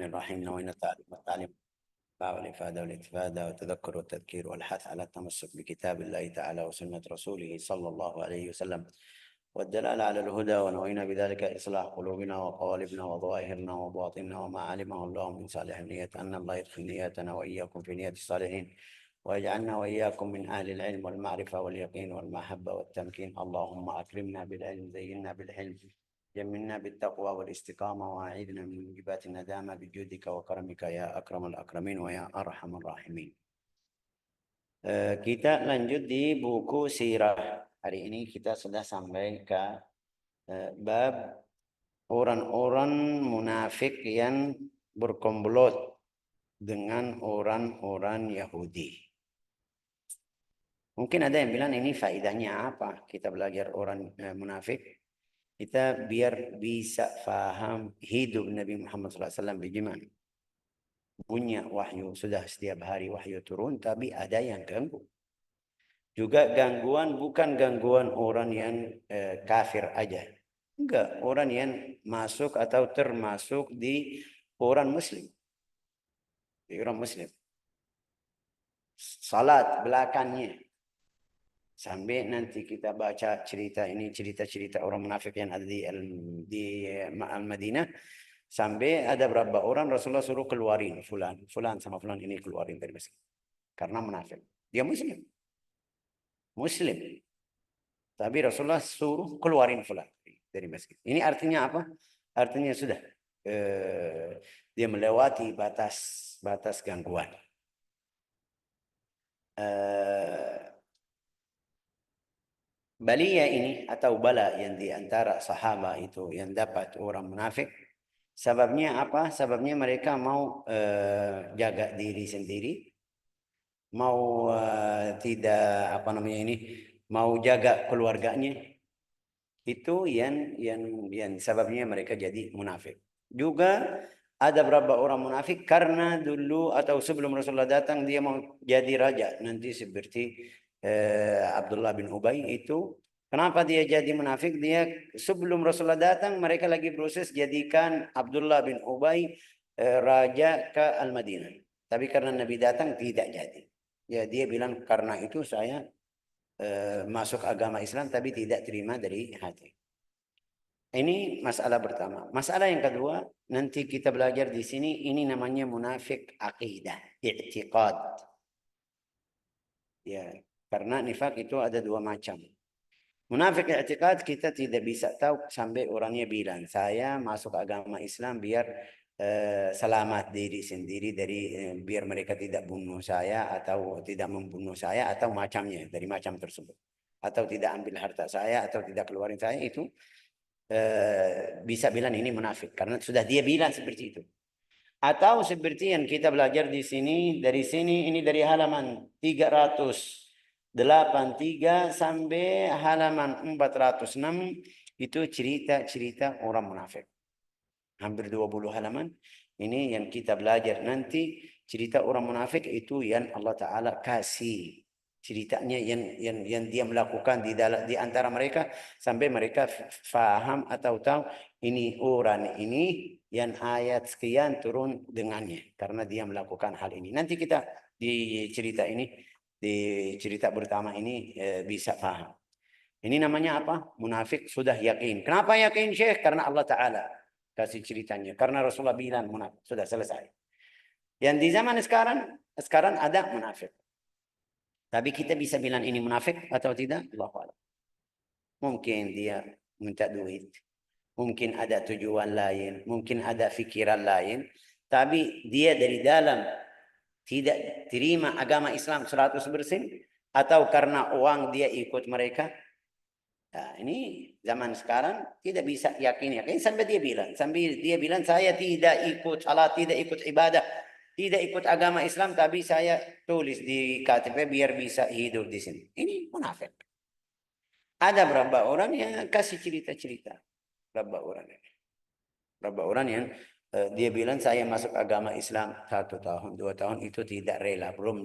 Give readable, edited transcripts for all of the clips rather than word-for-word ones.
الرحيم نوينا التعليم والتعليم والإفادة والاستفادة والتذكر والتذكير والحث على التمسك بكتاب الله تعالى وسنة رسوله صلى الله عليه وسلم والدلالة على الهدى، ونوينا بذلك إصلاح قلوبنا وقوالبنا وظواهرنا وباطننا وما علمه الله من صالح النية، أن الله يدخل نياتنا وإياكم في نية الصالحين ويجعلنا وإياكم من أهل العلم والمعرفة واليقين والمحبة والتمكين. اللهم أكرمنا بالعلم، زينا بالحلم، جملنا بالتقوى والاستقامة، وأعيذنا من موجبات الندامة بجودك وكرمك يا أكرم الأكرمين ويا أرحم الراحمين. Kita lanjut di buku sirah. Hari ini kita sudah sampai ke bab orang-orang munafik yang berkomplot dengan orang-orang Yahudi. Mungkin ada yang bilang ini faedahnya apa? Kita belajar orang munafik. Kita biar bisa faham hidup Nabi Muhammad SAW bagaimana. Punya wahyu, sudah setiap hari wahyu turun, tapi ada yang ganggu. Juga gangguan bukan gangguan orang yang kafir aja. Enggak, orang yang masuk atau termasuk di orang muslim. Di orang muslim. Salat belakangnya. Sampai nanti kita baca cerita ini, cerita-cerita orang munafik yang ada di Al-Madinah. Sampai ada berapa orang Rasulullah suruh keluarin fulan sama fulan ini keluarin dari masjid. Karena munafik. Dia muslim. Muslim. Tapi Rasulullah suruh keluarin fulan dari masjid. Ini artinya apa? Artinya sudah. Dia melewati batas gangguan. Balia ini atau bala yang di antara sahabat itu yang dapat orang munafik, sebabnya apa? Sebabnya mereka mau jaga diri sendiri, mau tidak apa namanya ini, mau jaga keluarganya. Itu yang sebabnya mereka jadi munafik. Juga ada beberapa orang munafik karena dulu atau sebelum Rasulullah datang dia mau jadi raja nanti seperti Abdullah bin Ubay itu. Kenapa dia jadi munafik? Dia sebelum Rasulullah datang mereka lagi proses jadikan Abdullah bin Ubay raja ke Al-Madinah. Tapi karena Nabi datang tidak jadi. Ya dia bilang karena itu saya masuk agama Islam tapi tidak terima dari hati. Ini masalah pertama. Masalah yang kedua, nanti kita belajar di sini, ini namanya munafik akidah, i'tiqad. Ya, karena nifak itu ada dua macam. Munafik i'tiqad kita tidak bisa tahu sampai orangnya bilang, saya masuk agama Islam biar selamat diri sendiri dari biar mereka tidak bunuh saya atau tidak membunuh saya atau macamnya dari macam tersebut. Atau tidak ambil harta saya atau tidak keluarin saya itu bisa bilang ini munafik karena sudah dia bilang seperti itu. Atau seperti yang kita belajar di sini, dari sini ini dari halaman 383 sampai halaman 406 itu cerita-cerita orang munafik. Hampir 20 halaman. Ini yang kita belajar nanti cerita orang munafik itu yang Allah Ta'ala kasih ceritanya yang dia melakukan di antara mereka sampai mereka faham atau tahu ini orang ini yang ayat sekian turun dengannya karena dia melakukan hal ini. Nanti kita di cerita ini, di cerita pertama ini bisa paham. Ini namanya apa? Munafik sudah yakin. Kenapa yakin Syekh? Karena Allah Ta'ala kasih ceritanya. Karena Rasulullah bilang munafik. Sudah selesai. Yang di zaman sekarang ada munafik. Tapi kita bisa bilang ini munafik atau tidak? Allahu a'lam. Mungkin dia minta duit. Mungkin ada tujuan lain. Mungkin ada fikiran lain. Tapi dia dari dalam tidak terima agama Islam 100%. Atau karena uang dia ikut mereka. Nah, ini zaman sekarang tidak bisa yakin. Sampai dia bilang saya tidak ikut salat, tidak ikut ibadah. Tidak ikut agama Islam, tapi saya tulis di KTP biar bisa hidup di sini. Ini munafik. Ada berapa orang yang kasih cerita-cerita. Berapa orang yang dia bilang saya masuk agama Islam 1 tahun, 2 tahun itu tidak rela, belum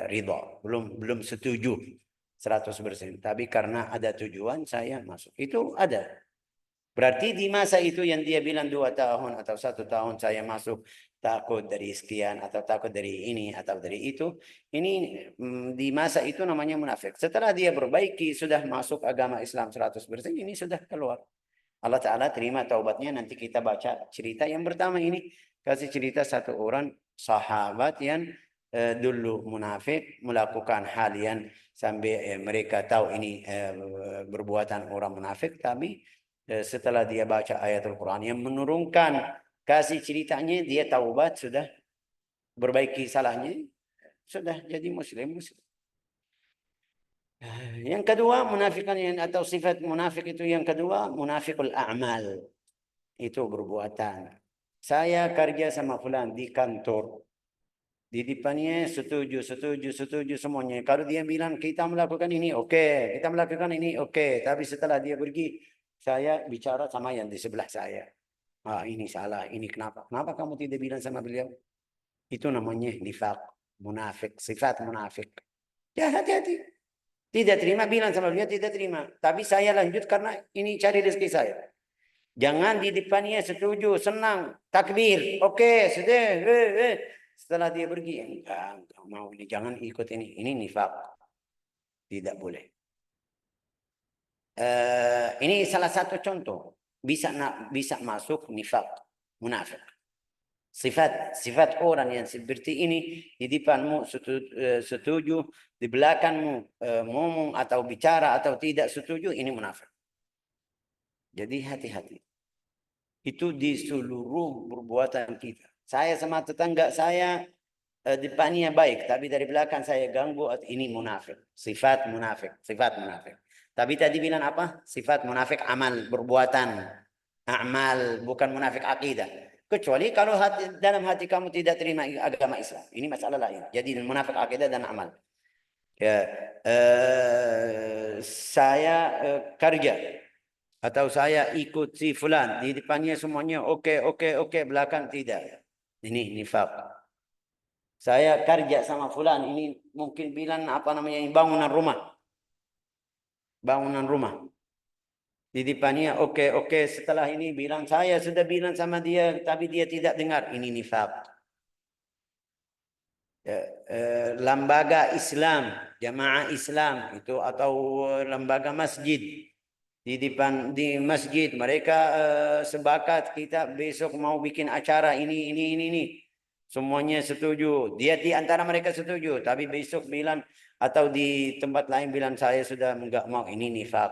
ridho, belum setuju 100%. Tapi karena ada tujuan saya masuk. Itu ada. Berarti di masa itu yang dia bilang 2 tahun atau 1 tahun saya masuk takut dari sekian atau takut dari ini atau dari itu. Ini di masa itu namanya munafik. Setelah dia perbaiki sudah masuk agama Islam 100%, ini sudah keluar. Allah Ta'ala terima taubatnya. Nanti kita baca cerita yang pertama ini. Kasih cerita satu orang sahabat yang dulu munafik melakukan hal yang sampai mereka tahu ini perbuatan orang munafik, tapi setelah dia baca ayat Al-Quran yang menurunkan kasih ceritanya, dia taubat, sudah berbaiki salahnya, sudah jadi muslim. Yang kedua, munafikan atau sifat munafik itu yang kedua, munafikul a'mal. Itu perbuatan. Saya kerja sama fulan di kantor. Di depannya setuju semuanya. Kalau dia bilang kita melakukan ini, oke. Kita melakukan ini, oke. Tapi setelah dia pergi, saya bicara sama yang di sebelah saya. Ah, ini salah, ini kenapa? Kenapa kamu tidak bilang sama beliau? Itu namanya nifaq, munafik, sifat munafik. Ya, hati-hati. Tidak terima, bilang sama beliau tidak terima. Tapi saya lanjut karena ini cari rezeki saya. Jangan di depannya setuju, senang, takbir. Oke, sudah. Setelah dia pergi, enggak mau ini, jangan ikut ini. Ini nifak. Tidak boleh. Ini salah satu contoh. Bisa masuk nifak, munafik. Sifat orang yang seperti ini di depanmu setuju, di belakangmu ngomong atau bicara atau tidak setuju, ini munafik. Jadi hati-hati. Itu di seluruh perbuatan kita. Saya sama tetangga saya depannya baik, tapi dari belakang saya ganggu, ini munafik. Sifat munafik, sifat munafik. Tapi tadi bilang apa? Sifat munafik amal, perbuatan. Amal, bukan munafik akidah. Kecuali kalau dalam hati kamu tidak terima agama Islam. Ini masalah lain. Jadi munafik akidah dan amal. Ya, saya kerja atau saya ikut si fulan, di depannya semuanya oke, belakang tidak. Ini nifak. Saya kerja sama fulan, ini mungkin bilang apa namanya, bangunan rumah. Bangunan rumah. Di depannya oke, setelah ini bilang saya sudah bilang sama dia tapi dia tidak dengar, ini nifak. Lembaga Islam, jamaah Islam itu atau lembaga masjid, di masjid mereka sepakat kita besok mau bikin acara ini. Semuanya setuju. Dia di antara mereka setuju, tapi besok bilang atau di tempat lain bilang saya sudah enggak mau, ini nifak.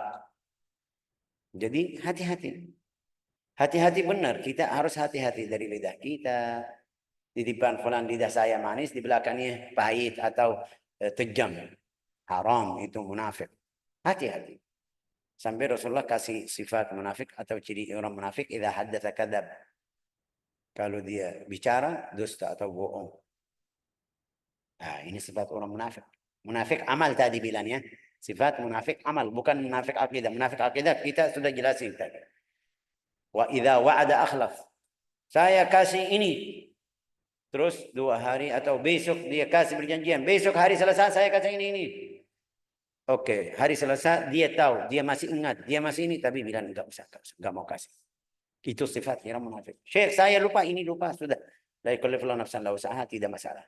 Jadi hati-hati. Hati-hati benar, kita harus hati-hati dari lidah kita. Di depan fulan lidah saya manis, di belakangnya pahit atau kejam. Haram, itu munafik. Hati-hati. Sampai Rasulullah kasih sifat munafik atau ciri orang munafik, idza haddatsa kadzab. Kalau dia bicara dusta atau bohong. Nah, ini sifat orang munafik. Munafik amal tadi bilangnya. Sifat munafik amal, bukan munafik akidah. Munafik akidah kita sudah jelasin tadi. Wa idza wa'ada akhlaf. Saya kasih ini. Terus 2 hari atau besok dia kasih perjanjian. Besok hari Selasa saya kasih ini. Oke, hari Selasa dia tahu, dia masih ingat, dia masih ini, tapi bilang enggak usah, enggak mau kasih. Itu sifat orang munafik. Syekh saya lupa, ini lupa, sudah. La yukallifu nafsan illa wus'aha, tidak masalah.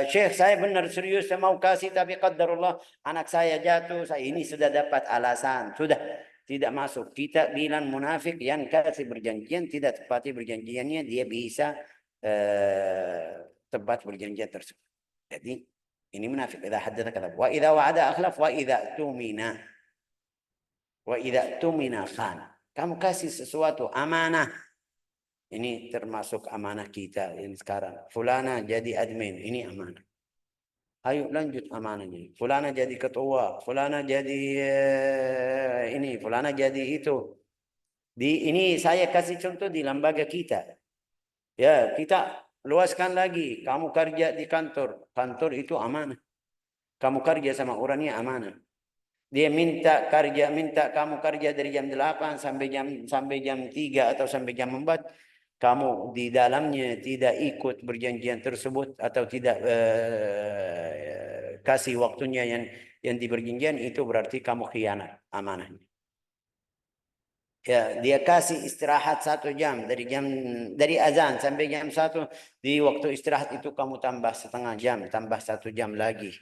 Syekh saya benar serius, saya mau kasih, tapi qadarullah anak saya jatuh, saya ini sudah dapat alasan, sudah tidak masuk. Kita bilang munafik yang kasih perjanjian tidak tepati perjanjiannya, dia bisa tepat perjanjian tersebut. Jadi ini munafik. Idza haddatsa kadzab wa idza wa'ada akhlaf wa idza tumina khan. Kamu kasih sesuatu amanah. Ini termasuk amanah kita yang sekarang. Fulana jadi admin, ini amanah. Ayo lanjut amanahnya. Fulana jadi ketua, fulana jadi ini, fulana jadi itu. Ini saya kasih contoh di lembaga kita. Ya, kita luaskan lagi. Kamu kerja di kantor, kantor itu amanah. Kamu kerja sama orangnya amanah. Dia minta kamu kerja dari jam 8 sampai jam 3 atau sampai jam 4. Kamu di dalamnya tidak ikut perjanjian tersebut atau tidak kasih waktunya yang di perjanjian, itu berarti kamu khianat amanahnya. Ya, dia kasih istirahat 1 jam dari azan sampai jam 1. Di waktu istirahat itu kamu tambah setengah jam, tambah 1 jam lagi.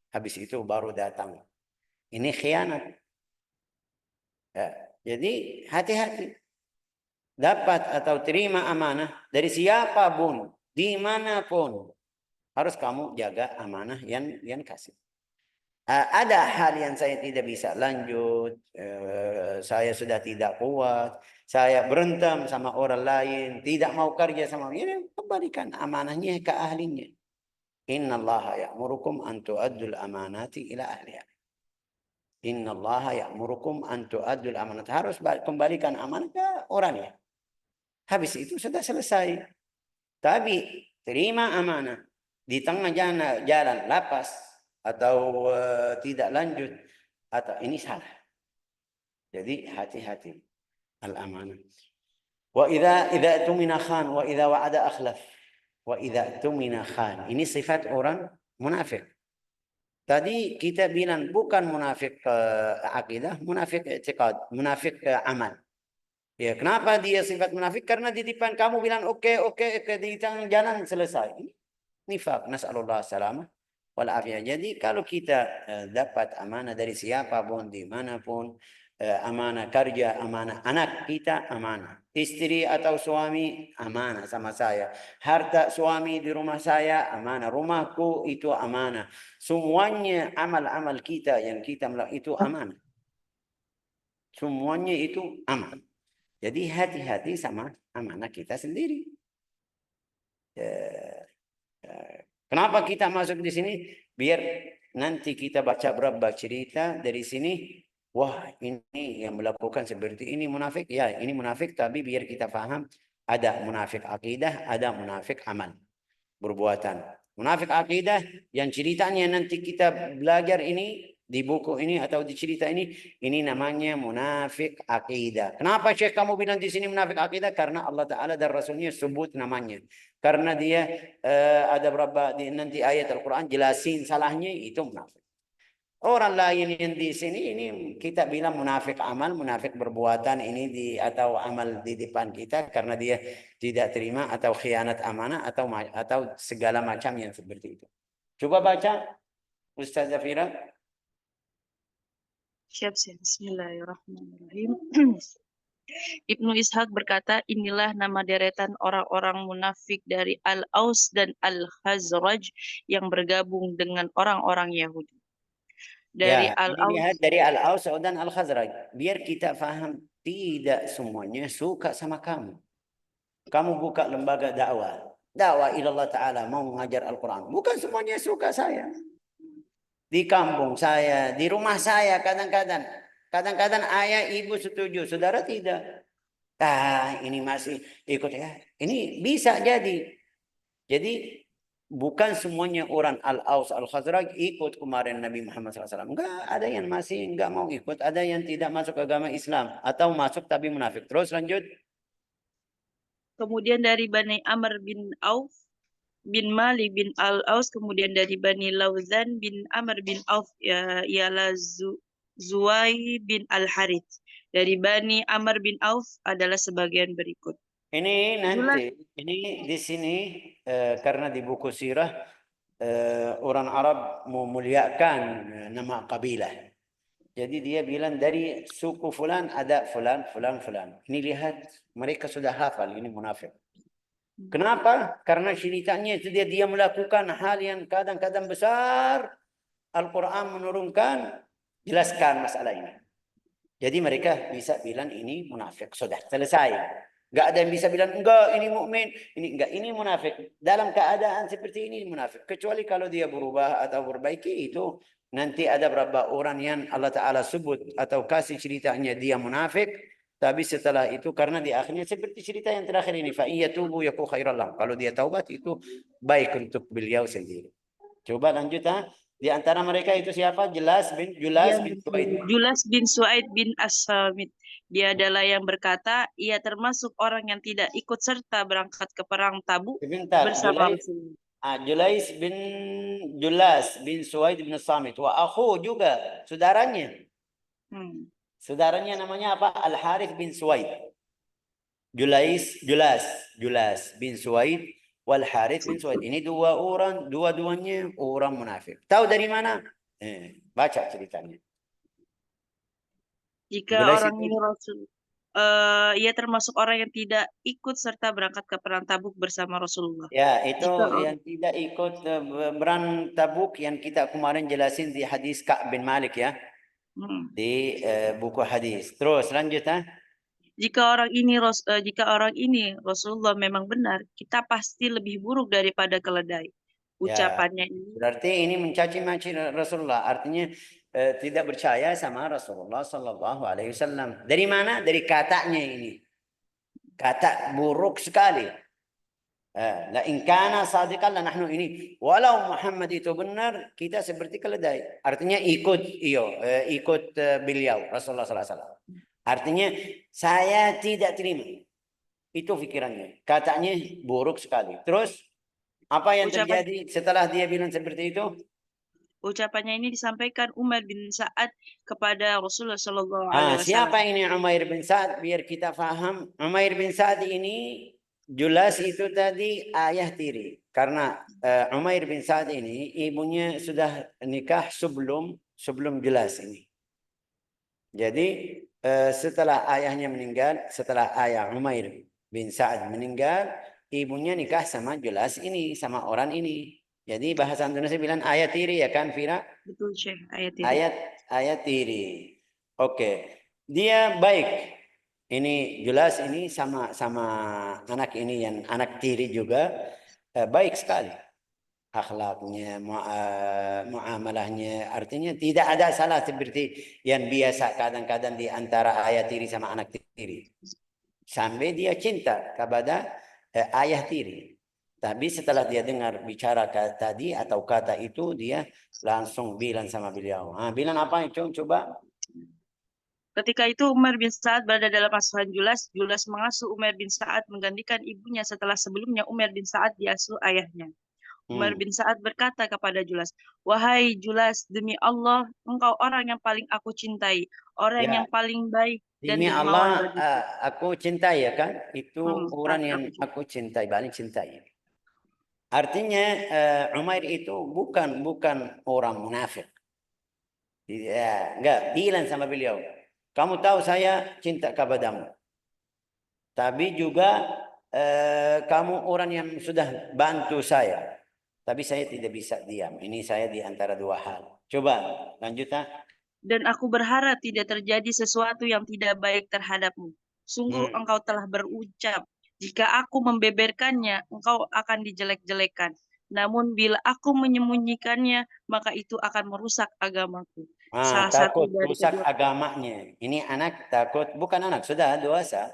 Habis itu baru datang. Ini khianat. Ya, jadi hati-hati. Dapat atau terima amanah dari siapapun, dimanapun, harus kamu jaga amanah yang kasih. Ada hal yang saya tidak bisa lanjut, saya sudah tidak kuat, saya berantem sama orang lain, tidak mau kerja sama ini, kembalikan amanahnya ke ahlinya. Innallaha ya'murukum an tu'addul amanati ila ahliha. Innallaha ya'murukum an tu'addul amanat. Harus kembalikan amanah ke orangnya. Habis itu sudah selesai. Tapi terima amanah di tengah jalan lapas atau tidak lanjut atau ini salah. Jadi hati-hati al-amanah. Wa idza tumina khan wa idza wa'ada akhlaf. Wa idza tumina khan. Ini sifat orang munafik. Tadi kita bilang bukan munafik akidah, munafik i'tiqad, munafik amal. Ya, kenapa dia sifat munafik? Karena di depan kamu bilang oke, di tengah jalan selesai. Nifaq, nas'alullah salamah wal afiyah. Jadi kalau kita dapat amanah dari siapapun, dimanapun, amanah kerja, amanah anak kita, amanah. Istri atau suami, amanah sama saya. Harta suami di rumah saya, amanah. Rumahku itu amanah. Semuanya amal-amal kita yang kita melakukan itu amanah. Semuanya itu amanah. Jadi hati-hati sama amanah kita sendiri. Kenapa kita masuk di sini? Biar nanti kita baca berapa cerita dari sini. Wah, ini yang melakukan seperti ini munafik. Ya, ini munafik. Tapi biar kita paham. Ada munafik akidah, ada munafik amal. Perbuatan. Munafik akidah yang ceritanya nanti kita belajar ini. Di buku ini atau di cerita ini namanya munafik akidah. Kenapa Syekh kamu bilang di sini munafik akidah? Karena Allah Ta'ala dan Rasulnya sebut namanya. Karena dia ada berapa nanti ayat Al-Quran jelasin salahnya itu munafik. Orang lain yang di sini ini kita bilang munafik amal, munafik perbuatan ini atau amal di depan kita karena dia tidak terima atau khianat amanah atau segala macam yang seperti itu. Coba baca Ustaz Zafira. Siap. Bismillahirrahmanirrahim. Ibnu Ishaq berkata, inilah nama deretan orang-orang munafik dari Al-Aus dan Al-Khazraj yang bergabung dengan orang-orang Yahudi. Dari Ini lihat dari Al-Aus dan Al-Khazraj. Biar kita faham, tidak semuanya suka sama kamu. Kamu buka lembaga dakwah. Dakwah ilallah Ta'ala mau mengajar Al-Quran. Bukan semuanya suka saya. Di kampung saya, di rumah saya kadang-kadang. Kadang-kadang ayah, ibu setuju, saudara tidak. Ini masih ikut ya. Ini bisa jadi. Jadi bukan semuanya orang Al-Aus Al-Khazraj ikut kemarin Nabi Muhammad SAW. Enggak, ada yang masih enggak mau ikut. Ada yang tidak masuk agama Islam. Atau masuk tapi munafik. Terus lanjut. Kemudian dari Bani Amr bin Auf bin Malik bin Al-Aus, kemudian dari Bani Lauzan bin Amr bin Auf ialah Zuwai bin Al-Harith. Dari Bani Amr bin Auf adalah sebagian berikut. Ini nanti, ini di sini karena di buku sirah orang Arab memuliakan nama kabilah. Jadi dia bilang dari suku fulan ada fulan. Ini lihat mereka sudah hafal ini munafik. Kenapa? Karena ceritanya itu dia melakukan hal yang kadang-kadang besar. Al-Quran menurunkan, jelaskan masalah ini. Jadi mereka bisa bilang ini munafik. Sudah selesai. Enggak ada yang bisa bilang enggak ini mukmin, ini enggak, ini munafik. Dalam keadaan seperti ini munafik. Kecuali kalau dia berubah atau perbaiki itu nanti ada berapa orang yang Allah Ta'ala sebut atau kasih ceritanya dia munafik. Tapi setelah itu karena di akhirnya seperti cerita yang terakhir ini fa iyatubu yaku khairallah. Kalau dia taubat itu baik untuk beliau sendiri. Coba lanjut Di antara mereka itu siapa? Julas bin Suaid. Julas bin Suaid bin As-Samit. Dia adalah yang berkata, ia termasuk orang yang tidak ikut serta berangkat ke perang Tabuk bersama Rasulullah. Julas bin Suaid bin Samit wa akhu juga saudaranya. Saudaranya namanya apa? Al-Harith bin Suwaid. Julas bin Suwaid wal Harith bin Suwaid. Ini dua orang, dua-duanya orang munafik. Tahu dari mana? Baca ceritanya. Jika Julas orang itu ini ia termasuk orang yang tidak ikut serta berangkat ke perang Tabuk bersama Rasulullah. ya itu Jika yang tidak ikut perang Tabuk yang kita kemarin jelasin di hadis Ka'b bin Malik ya. Di buku hadis. Terus lanjut jika orang ini Rasulullah memang benar, kita pasti lebih buruk daripada keledai. Ya, Ucapannya ini berarti ini mencaci maki Rasulullah. Artinya tidak percaya sama Rasulullah Sallallahu Alaihi Wasallam. Dari mana? Dari katanya ini. Kata buruk sekali. La in kana sadiqan la nahnu ini. Walau Muhammad itu benar, kita seperti keledai. Artinya ikut beliau Rasulullah Sallallahu Alaihi Wasallam. Artinya saya tidak terima. Itu pikirannya. Katanya buruk sekali. Terus apa yang terjadi setelah dia bilang seperti itu? Ucapannya ini disampaikan Umar bin Sa'ad kepada Rasulullah Sallallahu Alaihi Wasallam. Siapa ini Umair bin Sa'ad? Biar kita faham. Umair bin Sa'ad ini jelas itu tadi ayah tiri. Karena Umair bin Sa'ad ini ibunya sudah nikah sebelum jelas ini. Jadi setelah ayahnya meninggal, setelah ayah Umair bin Sa'ad meninggal, ibunya nikah sama jelas ini, sama orang ini. Jadi bahasa Indonesia bilang ayat tiri ya kan, Fira? Betul, Syekh, ayat tiri. Ayat tiri. Oke. Dia baik. Ini jelas ini sama anak ini yang anak tiri juga baik sekali. Akhlaknya, muamalahnya, artinya tidak ada salah seperti yang biasa kadang-kadang di antara ayah tiri sama anak tiri. Sampai dia cinta kepada ayah tiri. Tapi setelah dia dengar bicara tadi atau kata itu, dia langsung bilang sama beliau. Bilang apa itu? Coba. Ketika itu Umar bin Sa'ad berada dalam asuhan Julas. Julas mengasuh Umar bin Sa'ad menggantikan ibunya setelah sebelumnya Umar bin Sa'ad diasuh ayahnya. Umar bin Sa'ad berkata kepada Julas, "Wahai Julas, demi Allah, engkau orang yang paling aku cintai, orang yang paling baik dan demi dermawan Allah, bagiku." aku cintai ya kan? Itu orang yang aku cintai, paling cintai. Artinya Umair itu bukan orang munafik. Ya, enggak, bilang sama beliau, kamu tahu saya cinta kepadamu. Tapi juga kamu orang yang sudah bantu saya. Tapi saya tidak bisa diam. Ini saya di antara dua hal. Coba lanjut. Dan aku berharap tidak terjadi sesuatu yang tidak baik terhadapmu. Sungguh engkau telah berucap, jika aku membeberkannya, engkau akan dijelek-jelekan. Namun bila aku menyembunyikannya, maka itu akan merusak agamaku. Salah Takut satu dari rusak agamanya. Ini anak takut, bukan anak, sudah dewasa.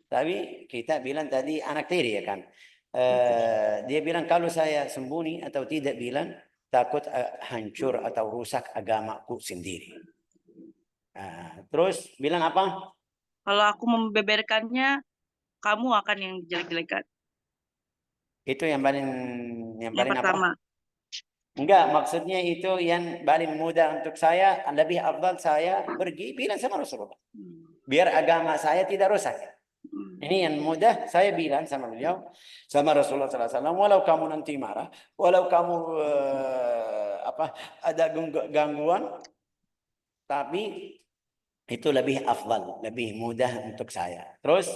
Tapi kita bilang tadi anak tiri ya kan. Dia bilang kalau saya sembunyi atau tidak bilang, takut hancur atau rusak agamaku sendiri. Terus bilang apa? Kalau aku membeberkannya, kamu akan yang jelek-jelekan. Itu yang paling pertama. Apa? Enggak, maksudnya itu yang paling mudah untuk saya, lebih afdal saya pergi bilang sama Rasulullah. Biar agama saya tidak rusak. Ini yang mudah saya bilang sama beliau, sama Rasulullah SAW. Walau kamu nanti marah, walau kamu ada gangguan, tapi itu lebih afdal, lebih mudah untuk saya. Terus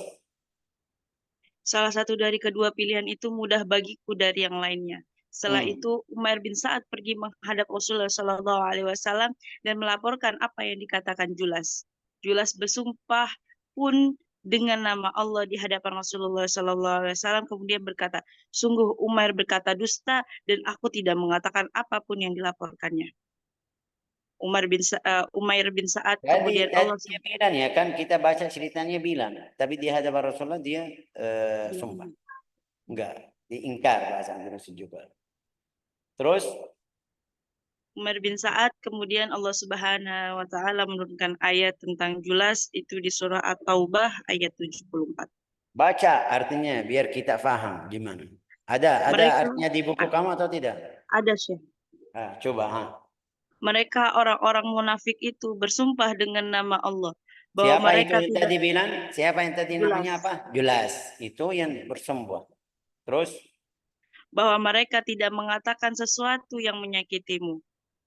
salah satu dari kedua pilihan itu mudah bagiku dari yang lainnya. Setelah itu Umar bin Sa'ad pergi menghadap Rasulullah Shallallahu Alaihi Wasallam dan melaporkan apa yang dikatakan Julas. Julas bersumpah pun dengan nama Allah di hadapan Rasulullah Shallallahu Alaihi Wasallam, kemudian berkata, sungguh Umar berkata dusta dan aku tidak mengatakan apapun yang dilaporkannya. Umair bin Sa'ad kemudian Allah dia bilang ya kan, kita baca ceritanya bilang, tapi di hadapan Rasulullah dia sumpah. Enggak, diingkar bahasa Indonesia juga. Terus Umar bin Sa'ad kemudian Allah Subhanahu wa taala menurunkan ayat tentang Julas itu di surah At-Taubah ayat 74. Baca artinya biar kita paham gimana. Ada artinya di buku kamu atau tidak? Ada, Syekh. Coba. Mereka orang-orang munafik itu bersumpah dengan nama Allah. bahwa Siapa itu mereka yang tidak tadi bilang? Siapa yang tadi namanya jelas, apa? Julas. Itu yang bersembuh. Terus, bahwa mereka tidak mengatakan sesuatu yang menyakitimu.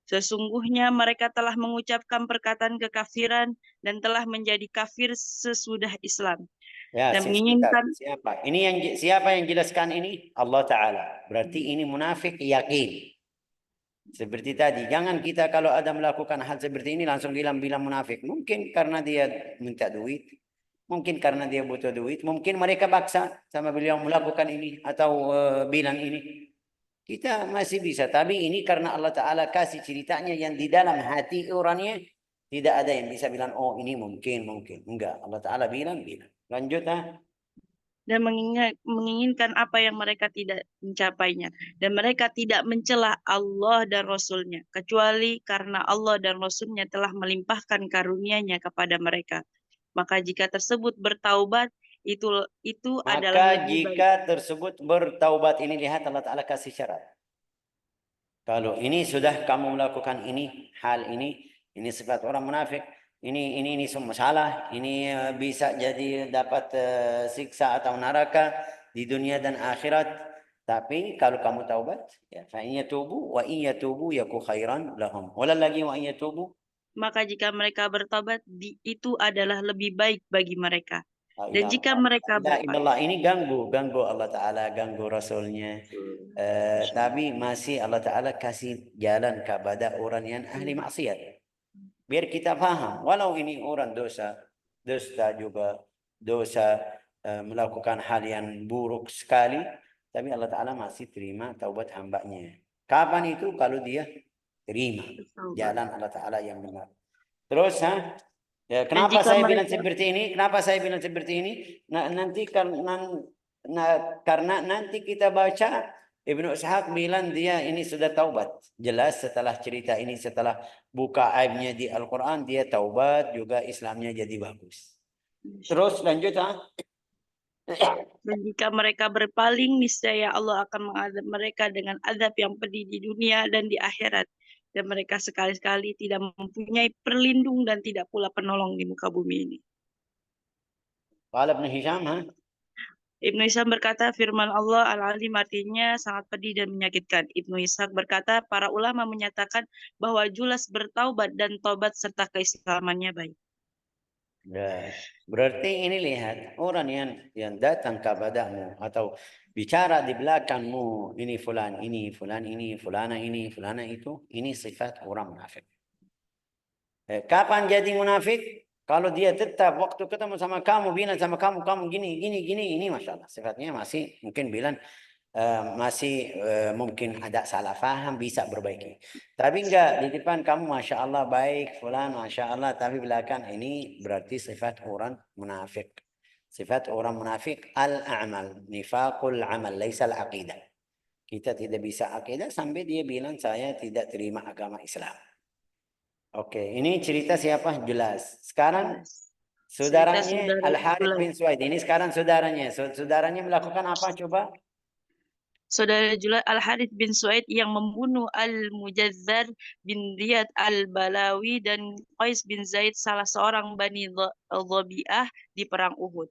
Sesungguhnya mereka telah mengucapkan perkataan kekafiran dan telah menjadi kafir sesudah Islam ya dan sebentar. menginginkan Siapa? Ini yang siapa yang jelaskan ini? Allah Ta'ala. Berarti ini munafik yakin. Seperti tadi, jangan kita kalau ada melakukan hal seperti ini langsung bilang munafik. Mungkin karena dia minta duit, mungkin karena dia butuh duit, mungkin mereka paksa sama beliau melakukan ini atau bilang ini. Kita masih bisa, tapi ini karena Allah Ta'ala kasih ceritanya yang di dalam hati orangnya, tidak ada yang bisa bilang, oh ini mungkin. Enggak, Allah Ta'ala bilang. Lanjut, dan menginginkan apa yang mereka tidak mencapainya. Dan mereka tidak mencela Allah dan Rasul-Nya, kecuali karena Allah dan Rasul-Nya telah melimpahkan karunia-Nya kepada mereka. Maka jika tersebut bertaubat, itu adalah Maka lebih baik. jika tersebut bertaubat, ini lihat Allah Ta'ala kasih syarat. Kalau ini sudah kamu melakukan ini, hal ini sifat orang munafik, ini semua salah, ini bisa jadi dapat siksa atau neraka di dunia dan akhirat. Tapi kalau kamu taubat, ya, fa in yatubu wa in yatubu yaku khairan lahum. Wala lagi wa in yatubu. Maka jika mereka bertobat, itu adalah lebih baik bagi mereka. La Dan jika mereka ilaha illallah. Ini ganggu Allah Ta'ala, ganggu Rasulnya. Tapi masih Allah Ta'ala kasih jalan kepada orang yang ahli maksiat. Biar kita faham, walau ini orang dusta juga, dosa melakukan hal yang buruk sekali, tapi Allah Ta'ala masih terima taubat hambanya. Kapan itu? Kalau dia terima jalan Allah Ta'ala yang benar. Terus, ya, dan kenapa jika saya bilang mereka seperti ini? Kenapa saya bilang seperti ini? Nanti karena nanti kita baca Ibnu Ishaq bilang dia ini sudah taubat. Jelas setelah cerita ini, setelah buka aibnya di Al-Quran, dia taubat juga Islamnya jadi bagus. Terus lanjut, dan jika mereka berpaling, niscaya Allah akan mengadab mereka dengan azab yang pedih di dunia dan di akhirat. Dan mereka sekali-kali tidak mempunyai perlindung dan tidak pula penolong di muka bumi ini. Qala Ibn Hisham, Ibnu Ishaq berkata, firman Allah Al-Alim artinya sangat pedih dan menyakitkan. Ibnu Ishaq berkata, para ulama menyatakan bahwa Julas bertaubat dan tobat serta keislamannya baik. Ya, berarti ini lihat orang yang datang kepadamu atau bicara di belakangmu, ini fulan ini, fulana ini, fulana itu, ini sifat orang munafik. Kapan jadi munafik? Kalau dia tetap waktu ketemu sama kamu bilang sama kamu gini, ini masya Allah sifatnya masih mungkin bilang masih mungkin ada salah faham bisa perbaiki. Tapi enggak di depan kamu masya Allah baik fulan masya Allah, tapi belakang ini berarti sifat orang munafik. Sifat orang munafik al-a'mal, nifaqul amal, laisa al-aqidah. Kita tidak bisa akidah sampai dia bilang saya tidak terima agama Islam. Oke, ini cerita siapa? Jelas. Sekarang Cerita saudaranya saudara Al-Harith Julas. bin Suwaid. Ini sekarang saudaranya. Saudaranya melakukan apa coba? Saudara Julas Al-Harith bin Suaid yang membunuh Al-Mujazzar bin Riyad Al-Balawi dan Qais bin Zaid salah seorang Bani Dhabi'ah di perang Uhud.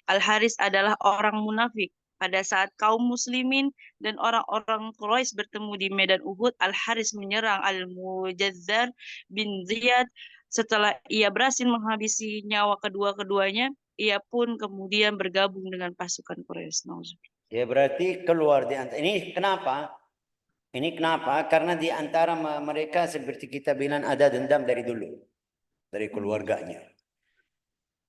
Al-Haris adalah orang munafik. Pada saat kaum muslimin dan orang-orang Quraisy bertemu di medan Uhud, Al-Haris menyerang Al-Mujazzar bin Ziyad. Setelah ia berhasil menghabisi nyawa kedua-keduanya, ia pun kemudian bergabung dengan pasukan Quraisy. Ya berarti keluar di antara. Ini kenapa? Ini kenapa? Karena di antara mereka seperti kita bilang ada dendam dari dulu. Dari keluarganya.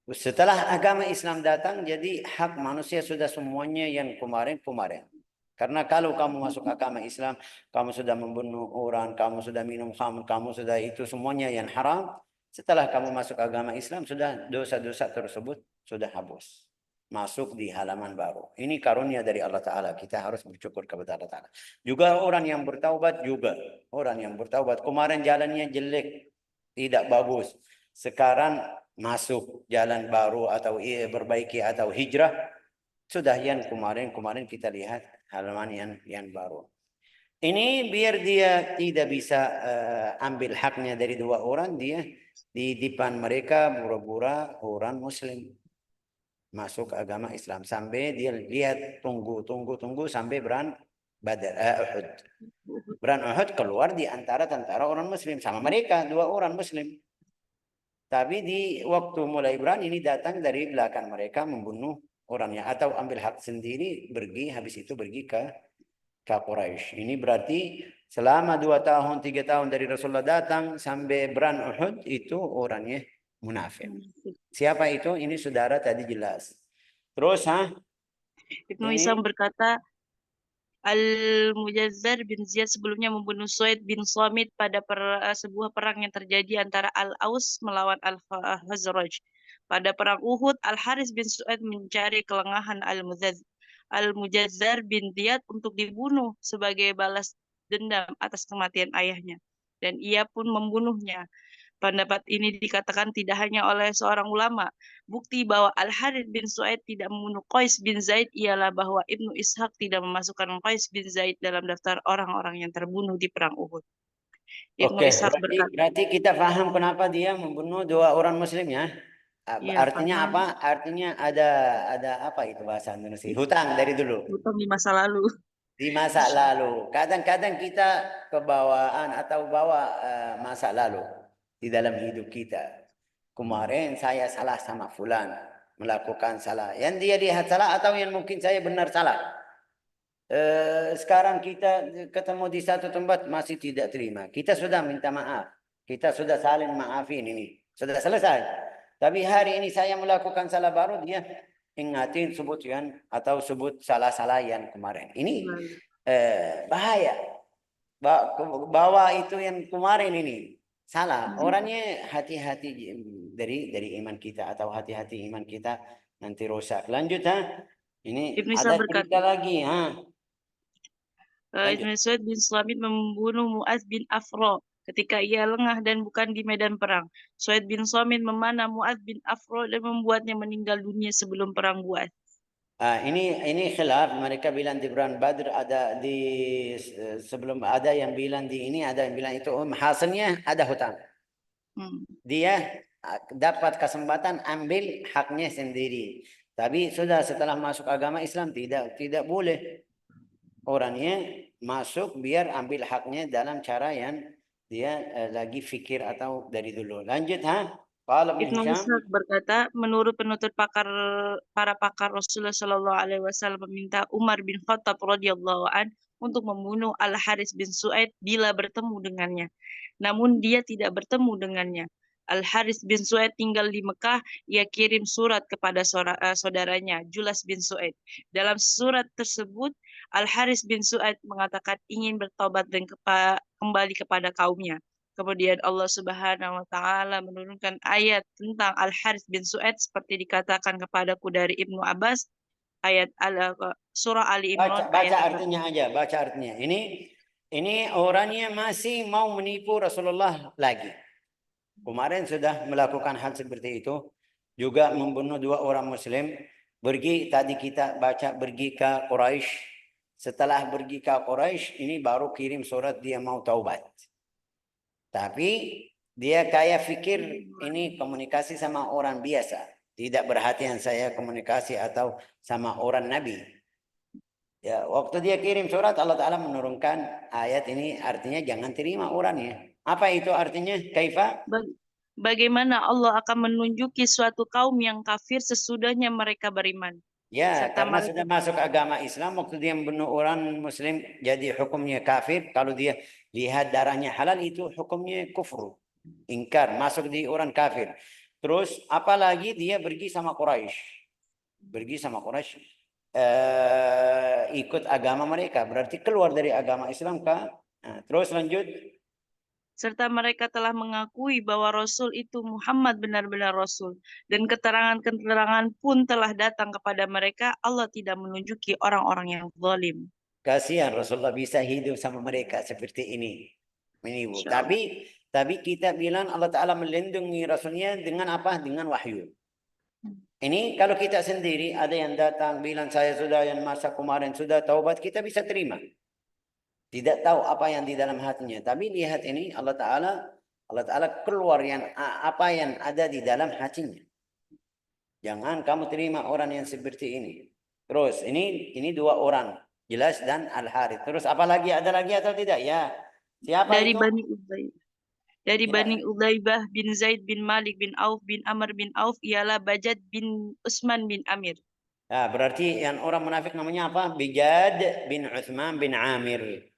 Setelah agama Islam datang, jadi hak manusia sudah semuanya yang kemarin. Karena kalau kamu masuk agama Islam, kamu sudah membunuh orang, kamu sudah minum khamr, kamu sudah itu semuanya yang haram. Setelah kamu masuk agama Islam, sudah dosa-dosa tersebut sudah hapus. Masuk di halaman baru. Ini karunia dari Allah Ta'ala. Kita harus bersyukur kepada Allah Ta'ala. Juga orang yang bertaubat juga. Orang yang bertaubat. Kemarin jalannya jelek. Tidak bagus. Sekarang masuk jalan baru atau berbaiki atau hijrah. Sudah yang kemarin kita lihat halaman yang baru. Ini biar dia tidak bisa ambil haknya dari dua orang, dia Di depan mereka pura-pura orang Muslim masuk agama Islam sampai dia lihat tunggu sampai berang Uhud. Berang Uhud keluar di antara tentara orang Muslim sama mereka 2 orang Muslim. Tapi di waktu mulai berang ini datang dari belakang mereka membunuh orangnya atau ambil hak sendiri pergi habis itu pergi ke Quraisy. Ini berarti selama 2 tahun 3 tahun dari Rasulullah datang sampai berang Uhud itu orangnya munafik. Siapa itu? Ini saudara tadi jelas. Terus Ibnu ini Hisam berkata, Al-Mujazzar bin Ziyad sebelumnya membunuh Suaid bin Samit pada sebuah perang yang terjadi antara Al-Aus melawan Al-Khazraj. Pada perang Uhud, Al-Haris bin Suaid mencari kelengahan Al-Mujazzar bin Ziyad untuk dibunuh sebagai balas dendam atas kematian ayahnya. Dan ia pun membunuhnya. Pendapat ini dikatakan tidak hanya oleh seorang ulama. Bukti bahwa Al-Harith bin Suaid tidak membunuh Qais bin Zaid ialah bahwa Ibnu Ishaq tidak memasukkan Qais bin Zaid dalam daftar orang-orang yang terbunuh di perang Uhud. Ibnu Oke, Ishaq berkata, berarti kita paham kenapa dia membunuh 2 orang Muslim ya. iya, Artinya karena apa? Artinya ada apa itu bahasa Indonesia? Hutang dari dulu. hutang di masa lalu. Di masa lalu. Kadang-kadang kita kebawaan atau bawa masa lalu di dalam hidup kita. Kemarin saya salah sama fulan, melakukan salah. Yang dia lihat salah atau yang mungkin saya benar salah. Sekarang kita ketemu di satu tempat masih tidak terima. Kita sudah minta maaf. Kita sudah saling maafin ini. Sudah selesai. Tapi hari ini saya melakukan salah baru dia ingatin sebut yang atau sebut salah-salah yang kemarin. Ini bahaya. Bawa itu yang kemarin ini salah. Orangnya hati-hati dari iman kita atau hati-hati iman kita nanti rusak. Lanjut Ini Ibnu ada Ishaq berkata, cerita lagi Lanjut. Ibnu Suaid bin Slamit membunuh Mu'adz bin Afro ketika ia lengah dan bukan di medan perang. Suaid bin Slamit memanah Mu'adz bin Afro dan membuatnya meninggal dunia sebelum perang Bu'ath. Ini khilaf, mereka bilang di Bulan Badr ada di sebelum ada yang bilang di ini, ada yang bilang itu hasilnya ada hutang. Dia dapat kesempatan ambil haknya sendiri. Tapi sudah setelah masuk agama Islam tidak boleh orangnya masuk biar ambil haknya dalam cara yang dia lagi fikir atau dari dulu. Lanjut Qala Ibn Ibnu Hisham. Ishaq berkata, menurut penutur para pakar Rasulullah Shallallahu Alaihi Wasallam meminta Umar bin Khattab radhiyallahu an untuk membunuh Al Haris bin Suaid bila bertemu dengannya. Namun dia tidak bertemu dengannya. Al Haris bin Suaid tinggal di Mekah. Ia kirim surat kepada saudaranya Julas bin Suaid. Dalam surat tersebut, Al Haris bin Suaid mengatakan ingin bertobat dan kembali kepada kaumnya. Kemudian Allah Subhanahu wa taala menurunkan ayat tentang Al-Harits bin Su'aid seperti dikatakan kepadaku dari Ibnu Abbas, ayat surah Ali Imran Baca ayat artinya aja, baca artinya. Ini orangnya masih mau menipu Rasulullah lagi. Kemarin sudah melakukan hal seperti itu, juga membunuh 2 orang Muslim. Tadi kita baca pergi ke Quraisy. Setelah pergi ke Quraisy, ini baru kirim surat dia mau taubat. Tapi dia kayak pikir ini komunikasi sama orang biasa. Tidak perhatian saya komunikasi atau sama orang Nabi. Ya, waktu dia kirim surat Allah Ta'ala menurunkan ayat ini artinya jangan terima orangnya. Apa itu artinya? Kaifa? Bagaimana Allah akan menunjuki suatu kaum yang kafir sesudahnya mereka beriman. Ya, Serta karena mereka sudah masuk agama Islam, waktu dia membunuh orang Muslim jadi hukumnya kafir. Kalau dia lihat darahnya halal itu hukumnya kufur. Ingkar, masuk di orang kafir. Terus apalagi dia pergi sama Quraisy. Pergi sama Quraisy ikut agama mereka. Berarti keluar dari agama Islam kah? Nah, terus lanjut. serta mereka telah mengakui bahwa Rasul itu Muhammad benar-benar Rasul. Dan keterangan-keterangan pun telah datang kepada mereka. Allah tidak menunjuki orang-orang yang zalim. Kasihan Rasulullah bisa hidup sama mereka seperti ini. Menipu. Tapi kita bilang Allah Ta'ala melindungi Rasulnya dengan apa? Dengan wahyu. Ini kalau kita sendiri ada yang datang bilang saya sudah yang masa kemarin sudah taubat, kita bisa terima. Tidak tahu apa yang di dalam hatinya. Tapi lihat ini Allah Ta'ala Allah Ta'ala keluar apa yang ada di dalam hatinya. Jangan kamu terima orang yang seperti ini. Terus ini dua orang, Jelas dan Al-Harith. Terus apa lagi? Ada lagi atau tidak? Ya. Siapa Dari itu? Bani Ubaid. Dari Ya. Bani Udaibah bin Zaid bin Malik bin Auf bin Amr bin Auf ialah Bajad bin Usman bin Amir. Nah, berarti yang orang munafik namanya apa? Bijad bin Uthman bin Amir.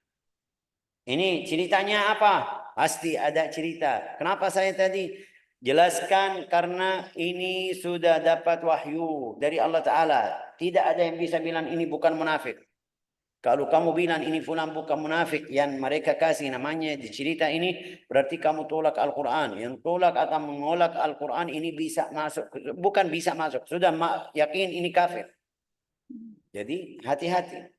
Ini ceritanya apa? Pasti ada cerita. Kenapa saya tadi jelaskan? Karena ini sudah dapat wahyu dari Allah Ta'ala. Tidak ada yang bisa bilang ini bukan munafik. Kalau kamu bilang ini fulan bukan munafik, yang mereka kasih namanya di cerita ini, berarti kamu tolak Al-Quran. Yang tolak atau menolak Al-Quran ini bisa masuk. Bukan bisa masuk. Sudah yakin ini kafir. Jadi hati-hati.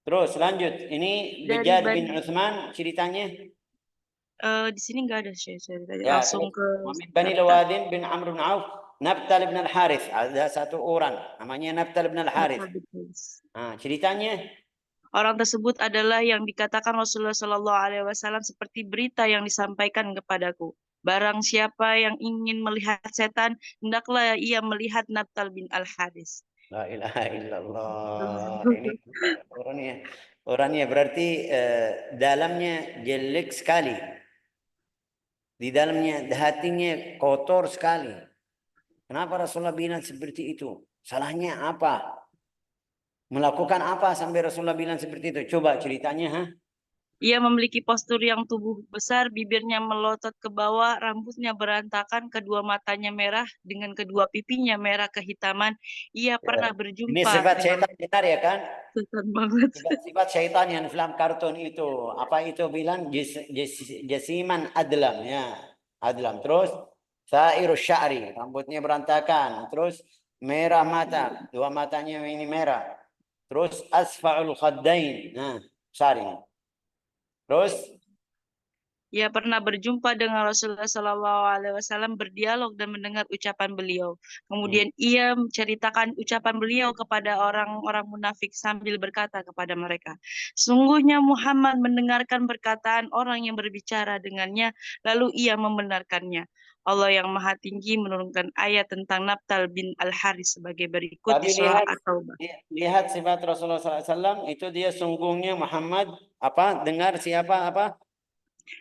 Terus lanjut. Ini Dari Bijad bin Bani Uthman ceritanya. di sini nggak ada cerita. Ya, Langsung terus ke Bani Naftal. Lawadin bin Amr bin Auf, Naftal bin Al-Harith. Ada satu orang namanya Naftal bin Al-Harith. Naftal bin Qais. Nah, ceritanya Orang tersebut adalah yang dikatakan Rasulullah Shallallahu Alaihi Wasallam seperti berita yang disampaikan kepadaku. Barang siapa yang ingin melihat setan, hendaklah ia melihat Naftal bin Al-Haris. La ilaha illallah. Ini orangnya berarti dalamnya jelek sekali. Di dalamnya hatinya kotor sekali. Kenapa Rasulullah bilang seperti itu? Salahnya apa? Melakukan apa sampai Rasulullah bilang seperti itu? Coba ceritanya, ha? Ia memiliki postur yang tubuh besar, bibirnya melotot ke bawah, rambutnya berantakan, kedua matanya merah, dengan kedua pipinya merah kehitaman. Ia pernah Ini berjumpa sifat dengan syaitan benar ya kan? setan banget. Sifat syaitan yang film kartun itu. Apa itu bilang? Jasiman adlam ya. Adlam. Terus sairu sya'ri, rambutnya berantakan. Terus merah mata, dua matanya ini merah. Terus asfa'ul khaddain. Nah, sari. Terus Ia pernah berjumpa dengan Rasulullah Shallallahu Alaihi Wasallam, berdialog dan mendengar ucapan beliau. Kemudian ia menceritakan ucapan beliau kepada orang-orang munafik sambil berkata kepada mereka, sungguhnya Muhammad mendengarkan perkataan orang yang berbicara dengannya, lalu ia membenarkannya. Allah yang Maha Tinggi menurunkan ayat tentang Naftal bin Al-Haris sebagai berikut di tapi surah At-Taubah. lihat sifat Rasulullah SAW itu dia sungguhnya Muhammad apa dengar siapa apa.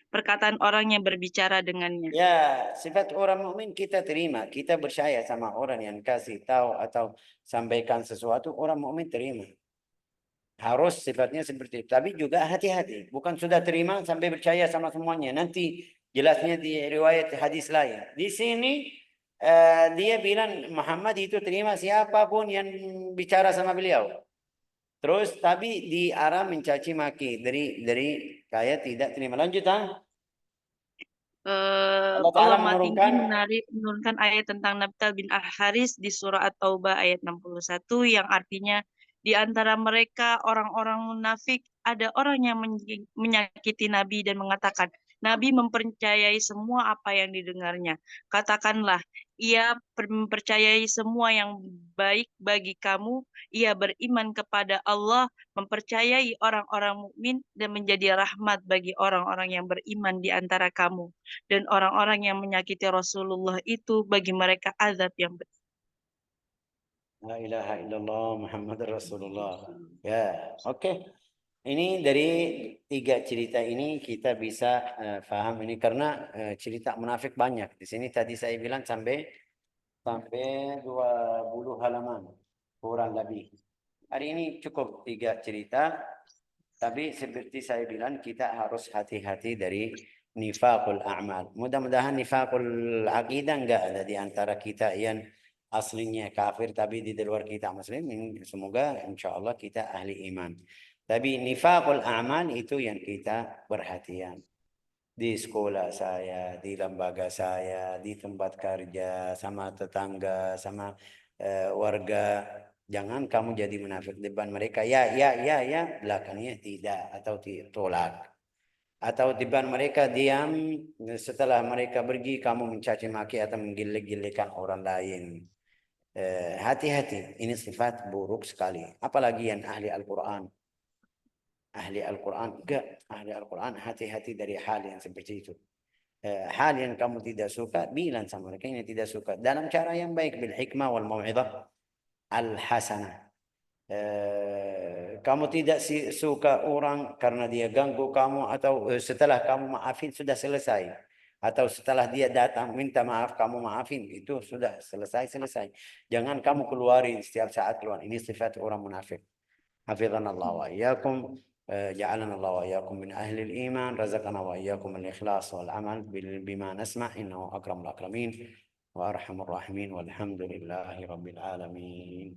Perkataan orang yang berbicara dengannya. Ya, sifat orang mukmin kita terima. Kita percaya sama orang yang kasih tahu atau sampaikan sesuatu, orang mukmin terima. Harus sifatnya seperti itu. Tapi juga hati-hati. Bukan sudah terima sampai percaya sama semuanya. Nanti jelasnya di riwayat hadis lain. Di sini dia bilang Muhammad itu terima siapapun yang bicara sama beliau. Terus tapi di arah mencaci maki dari kayak tidak terima. Lanjut ah. Allah Ta'ala Allah Maha Tinggi menurunkan. menurunkan ayat tentang Nabtal bin Al-Haris di surah At-Taubah ayat 61 yang artinya di antara mereka orang-orang munafik ada orang yang menyakiti Nabi dan mengatakan Nabi mempercayai semua apa yang didengarnya. Katakanlah, ia mempercayai semua yang baik bagi kamu, ia beriman kepada Allah, mempercayai orang-orang mukmin dan menjadi rahmat bagi orang-orang yang beriman di antara kamu. Dan orang-orang yang menyakiti Rasulullah itu bagi mereka azab yang berat. La ilaha illallah Muhammad Rasulullah. Ya, oke. Ini dari tiga cerita ini kita bisa paham ini karena cerita munafik banyak. Di sini tadi saya bilang sampai 20 halaman kurang lebih. Hari ini cukup tiga cerita. Tapi seperti saya bilang kita harus hati-hati dari nifaqul a'mal. Mudah-mudahan nifaqul aqidah enggak ada di antara kita yang aslinya kafir tapi di luar kita muslim. Semoga insya Allah kita ahli iman. Tapi nifaqul a'mal itu yang kita perhatian. Di sekolah saya, di lembaga saya, di tempat kerja, sama tetangga, sama warga. Jangan kamu jadi munafik depan mereka. Ya, ya, ya, ya. Belakangnya tidak atau tolak. Atau depan mereka diam. Setelah mereka pergi, kamu mencaci maki atau menggilek-gilekan orang lain. Hati-hati. Ini sifat buruk sekali. Apalagi yang ahli Al-Quran. Ahli Al-Quran. Enggak. Ahli Al-Quran hati-hati dari hal yang seperti itu. hal yang kamu tidak suka, bilang sama mereka ini tidak suka dalam cara yang baik, bil hikmah wal mau'izah al hasanah. Kamu tidak suka orang karena dia ganggu kamu, atau setelah kamu maafin sudah selesai, atau setelah dia datang minta maaf kamu maafin, itu sudah selesai. Jangan kamu keluarin setiap saat keluar. Ini sifat orang munafik. Hafizanallah wa iyyakum. جعلنا الله وإياكم من أهل الإيمان رزقنا وإياكم الإخلاص والعمل بما نسمع إنه أكرم الأكرمين وأرحم الراحمين والحمد لله رب العالمين.